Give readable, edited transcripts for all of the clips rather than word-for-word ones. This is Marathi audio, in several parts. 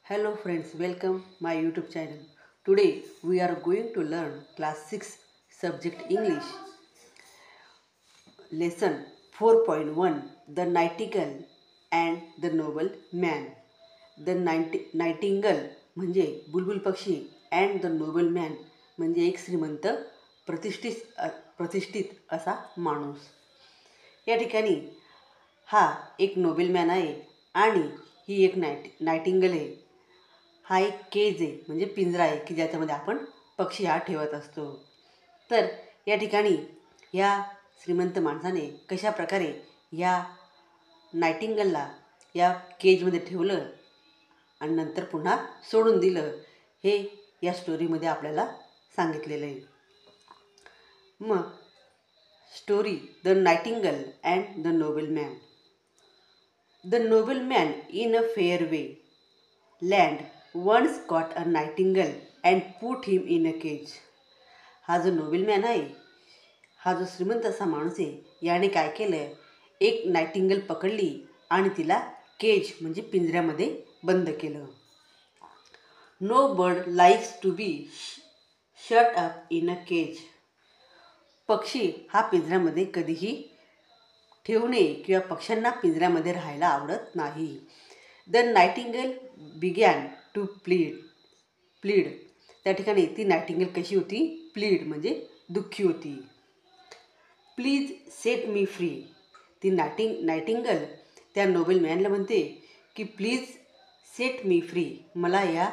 Hello friends, welcome my YouTube channel. Today we are going to learn class 6 subject English lesson 4.1 The Nightingale and the Noble Man. The Nightingale म्हणजे बुलबुल पक्षी and the noble man म्हणजे एक श्रीमंत प्रतिष्ठित असा माणूस. या ठिकाणी हा एक नोबेल मॅन आहे आणि ही एक नायटिंगल आहे. हा एक केज आहे म्हणजे पिंजरा आहे की ज्याच्यामध्ये आपण पक्षी हा ठेवत असतो. तर या ठिकाणी या श्रीमंत माणसाने कशा प्रकारे या नायटिंगलला या केजमध्ये ठेवलं आणि नंतर पुन्हा सोडून दिलं हे या स्टोरीमध्ये आपल्याला सांगितलेलं आहे. मग story the nightingale and the noble man. The noble man in a faraway land once caught a nightingale and put him in a cage. हा जो नोबेल मॅन आहे, हा जो श्रीमंत असा माणूस आहे, याने काय केलं, एक नायटिंगल पकडली आणि तिला केज म्हणजे पिंजऱ्यामध्ये बंद केलं. No bird likes to be shut up in a cage. पक्षी हा पिंजऱ्यामध्ये कधीही ठेवू नये किंवा पक्ष्यांना पिंजऱ्यामध्ये राहायला आवडत नाही. The nightingale began to plead. त्या ठिकाणी ती नायटिंगल कशी होती, प्लीड म्हणजे दुःखी होती. Please set me free. ती नायटिंगल त्या नोबेल मॅनला म्हणते की प्लीज सेट मी फ्री, मला या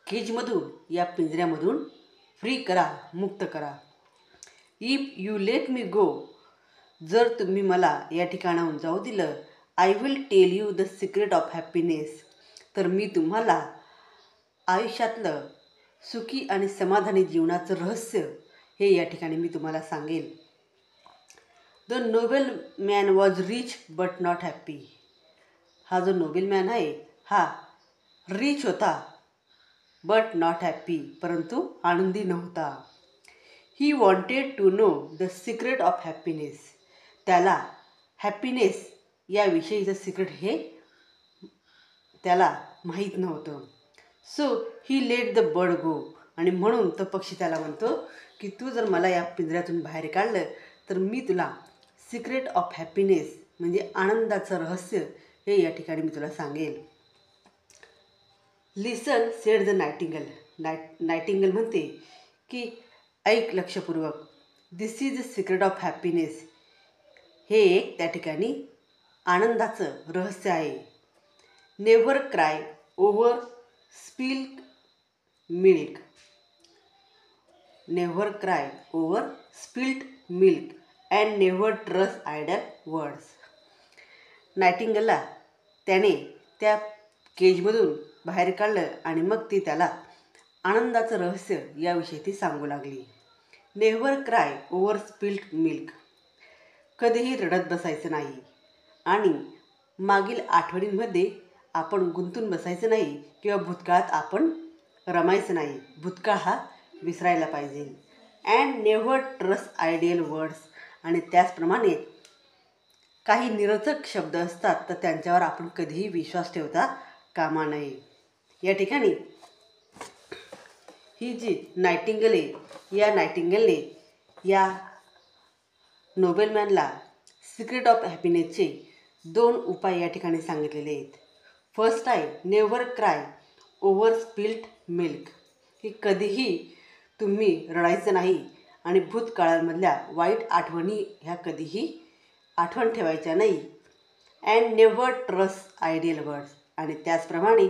केजमधून या पिंजऱ्यामधून फ्री करा, मुक्त करा. If you let me go, जर तुम्ही मला या ठिकाणाहून जाऊ दिलं, I will tell you the secret of happiness, तर मी तुम्हाला आयुष्यातलं सुखी आणि समाधानी जीवनाचं रहस्य हे या ठिकाणी मी तुम्हाला सांगेल. The noble man was rich but not happy. हा जो नोबेल मॅन आहे हा रिच होता बट नॉट हॅप्पी, परंतु आनंदी नव्हता. He wanted to know the secret of happiness. त्याला हॅपीनेस याविषयीचं सिक्रेट हे त्याला माहीत नव्हतं. So he let the bird go. आणि म्हणून तो पक्षी त्याला म्हणतो की तू जर मला या पिंजऱ्यातून बाहेर काढलं तर मी तुला सिक्रेट ऑफ हॅपीनेस म्हणजे आनंदाचं रहस्य हे या ठिकाणी मी तुला सांगेल. लिसन सेड द नायटिंगल. नायटिंगल म्हणते की ऐक लक्षपूर्वक, this is the secret of happiness. हे एक त्या ठिकाणी आनंदाचं रहस्य आहे. Never cry over spilled milk. Never cry over spilled milk and never trust idle words. नायटिंगलला त्याने त्या केजमधून बाहेर काढलं आणि मग ती त्याला आनंदाचं रहस्य याविषयी ती सांगू लागली. Never cry over spilled milk. कधीही रडत बसायचं नाही आणि मागील आठवणींमध्ये आपण गुंतून बसायचं नाही किंवा भूतकाळात आपण रमायचं नाही. भूतकाळ हा विसरायला पाहिजे. And never trust ideal words. आणि त्याचप्रमाणे काही निरर्थक शब्द असतात तर त्यांच्यावर आपण कधीही विश्वास ठेवता कामा नये. या ठिकाणी ही जी नायटिंगल आहे, या नायटिंगलने या नोबेल मॅनला सिक्रेट ऑफ हॅपीनेसचे 2 उपाय या ठिकाणी सांगितलेले आहेत. फर्स्ट आहे never cry over spilled milk, की कधीही तुम्ही रडायचं नाही आणि भूतकाळामधल्या वाईट आठवणी ह्या कधीही आठवण ठेवायच्या नाही. And never trust ideal words. आणि त्याचप्रमाणे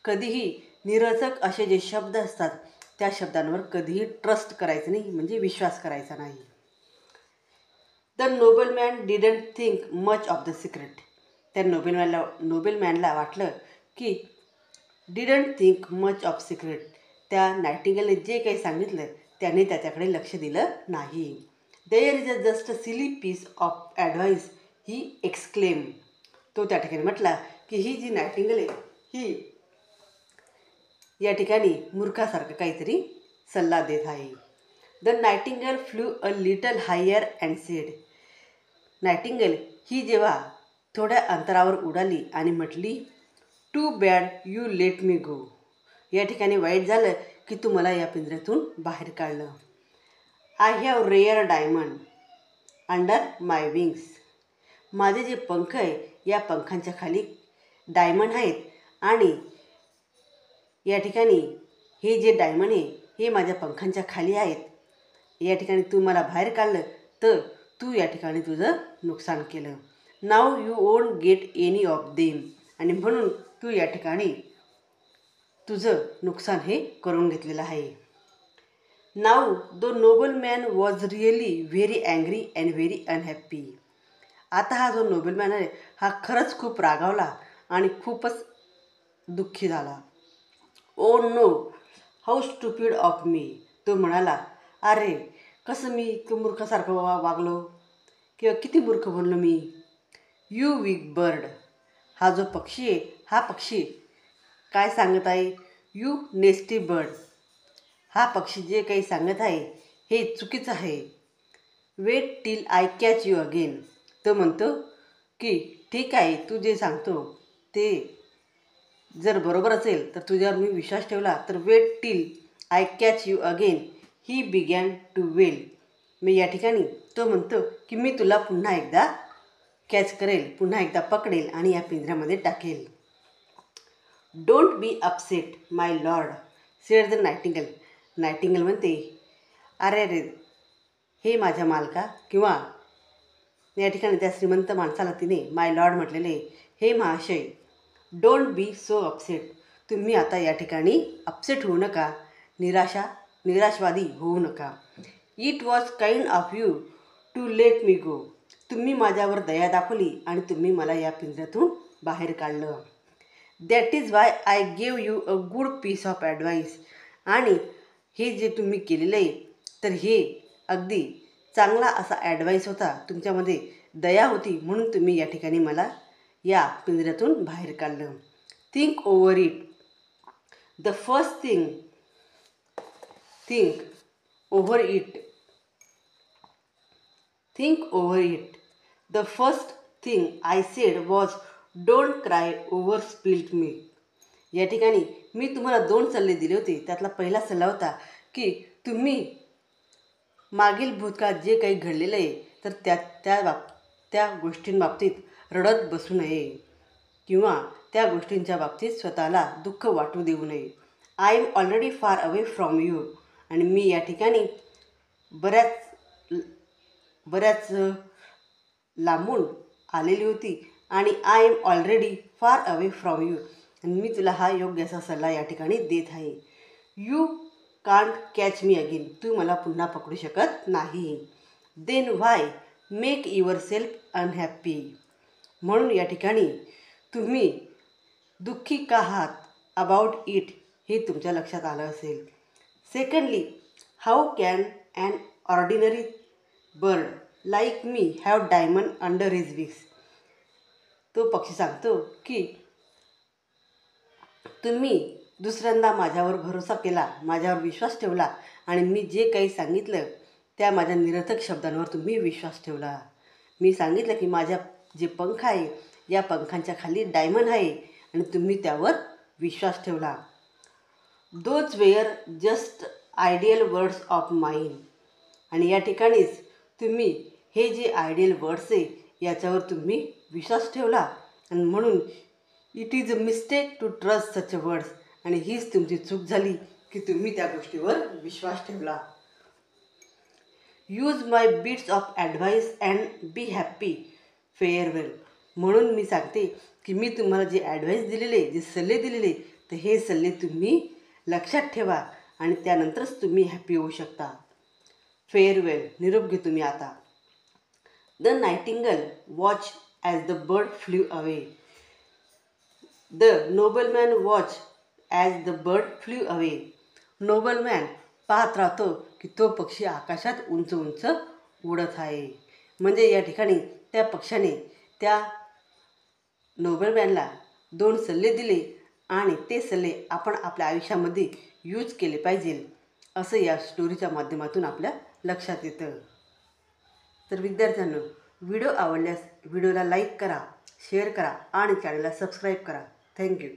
कधीही निरर्थक असे जे शब्द असतात त्या शब्दांवर कधीही ट्रस्ट करायचं नाही म्हणजे विश्वास करायचा नाही. The noble man didn't think much of the secret. त्या नोबेल मॅनला वाटलं की didn't think much of secret, त्या नायटिंगलने जे काही सांगितलं त्याने त्याच्याकडे लक्ष दिलं नाही. There is a just a silly piece of advice he exclaim. तो त्या ठिकाणी म्हटला की ही जी नायटिंगल आहे ही या ठिकाणी मूर्खासारखं काहीतरी सल्ला देत आहे. The nightingale flew a little higher and said. Nightingale ही जेव्हा थोड्या अंतरावर उडाली आणि म्हटली, too bad you let me go. या ठिकाणी वाईट झालं की तू मला या पिंजऱ्यातून बाहेर काढलं. I have rare diamond under my wings. माझे जे पंख आहे या पंखांच्या खाली डायमंड आहेत आणि या ठिकाणी हे जे डायमंड आहे हे माझ्या पंखांच्या खाली आहेत. या ठिकाणी तू मला बाहेर काढलं तर तू या ठिकाणी तुझं नुकसान केलं. Now you won't get any of them. आणि म्हणून तू या ठिकाणी तुझं नुकसान हे करून घेतलेलं आहे. नाव the noble man was really very angry and very unhappy. आता हा जो नोबल मॅन आहे हा खरंच खूप रागावला आणि खूपच दुःखी झाला. Oh no, how stupid of me. तो म्हणाला, अरे कसं मी इतकं मूर्खासारखं वागलो किंवा किती मूर्ख बनलो मी. You weak bird. हा जो पक्षी आहे हा पक्षी काय सांगत आहे. You nasty bird. हा पक्षी जे काही सांगत आहे हे चुकीचं आहे. Wait till I catch you again. तो म्हणतो की ठीक आहे तू जे सांगतो ते जर बरोबर असेल तर तुझ्यावर मी विश्वास ठेवला तर wait till I catch you again he began to wail. मी या ठिकाणी तो म्हणतो की मी तुला पुन्हा एकदा कॅच करेल, पुन्हा एकदा पकडेल आणि या पिंजऱ्यामध्ये टाकेल. Don't be upset my lord said the nightingale. Nightingale म्हणते, अरे रे हे माझ्या मालका किंवा या ठिकाणी त्या श्रीमंत माणसाला तिने माय लॉर्ड म्हटलेले, हे महाशय डोंट बी सो अपसेट. तुम्ही आता या ठिकाणी अपसेट होऊ नका, निराशवादी होऊ नका. It was kind of you to let me go. तुम्ही माझ्यावर दया दाखवली आणि तुम्ही मला या पिंजऱ्यातून बाहेर काढलं. That is why I gave you a good piece of advice. आणि हे जे तुम्ही केलेलं आहे तर हे अगदी चांगला असा ॲडवाईस होता. तुमच्यामध्ये दया होती म्हणून तुम्ही या ठिकाणी मला या पिंजऱ्यातून बाहेर काढलं. Think over it. The first think over it. Think over it. The first thing I said was don't cry over spilled milk. या ठिकाणी मी तुम्हाला 2 सल्ले दिले होते. त्यातला पहिला सल्ला होता की तुम्ही मागील भूतकाळात जे काही घडलेलं आहे तर त्या गोष्टींबाबतीत रडत बसू नये किंवा त्या गोष्टींच्या बाबतीत स्वतःला दुःख वाटू देऊ नये. I am already far away from you. आणि मी या ठिकाणी बऱ्याच लांबून आलेली होती आणि I am already far away from you. आणि मी तुला हा योग्य असा सल्ला या ठिकाणी देत आहे. You can't catch me again. तू मला पुन्हा पकडू शकत नाही. Then why make yourself unhappy. म्हणून या ठिकाणी तुम्ही दुःखी का आहात अबाउट इट हे तुमच्या लक्षात आलं असेल. Secondly, how can an ordinary bird like me have diamond under his wings. तो पक्षी सांगतो की तुम्ही दुसऱ्यांदा माझ्यावर भरोसा केला, माझ्यावर विश्वास ठेवला आणि मी जे काही सांगितलं त्या माझ्या निरर्थक शब्दांवर तुम्ही विश्वास ठेवला. मी सांगितलं की माझ्या जे पंख आहे या पंखांच्या खाली डायमंड आहे आणि तुम्ही त्यावर विश्वास ठेवला. Those were just ideal words of mine. आणि या ठिकाणीच तुम्ही हे जे आयडियल वर्ड्स आहे याच्यावर तुम्ही विश्वास ठेवला आणि म्हणून it is a mistake to trust such words. आणि हीच तुमची चूक झाली की तुम्ही त्या गोष्टीवर विश्वास ठेवला. Use my bits of advice and be happy farewell. म्हणून मी सांगते की मी तुम्हाला जे ॲडवाईस दिलेले, जे सल्ले दिलेले तर हे सल्ले तुम्ही लक्षात ठेवा आणि त्यानंतरच तुम्ही हॅपी होऊ शकता. फेअरवेल. निरोप घे तुम्ही आता. The nightingale watch as the bird flew away. The nobleman watch as the bird flew away. Nobleman पाहत राहतो की तो पक्षी आकाशात उंच उंच उडत आहे. म्हणजे या ठिकाणी त्या पक्षाने त्या नोबलमॅनला 2 सल्ले दिले आणि ते सल्ले आपण आपल्या आयुष्यामध्ये यूज केले पाहिजे असं या स्टोरीच्या माध्यमातून आपल्या लक्षात येतं. तर विद्यार्थ्यांनो, व्हिडिओ आवडल्यास व्हिडिओला लाईक करा, शेअर करा आणि चॅनलला सबस्क्राईब करा. थँक्यू.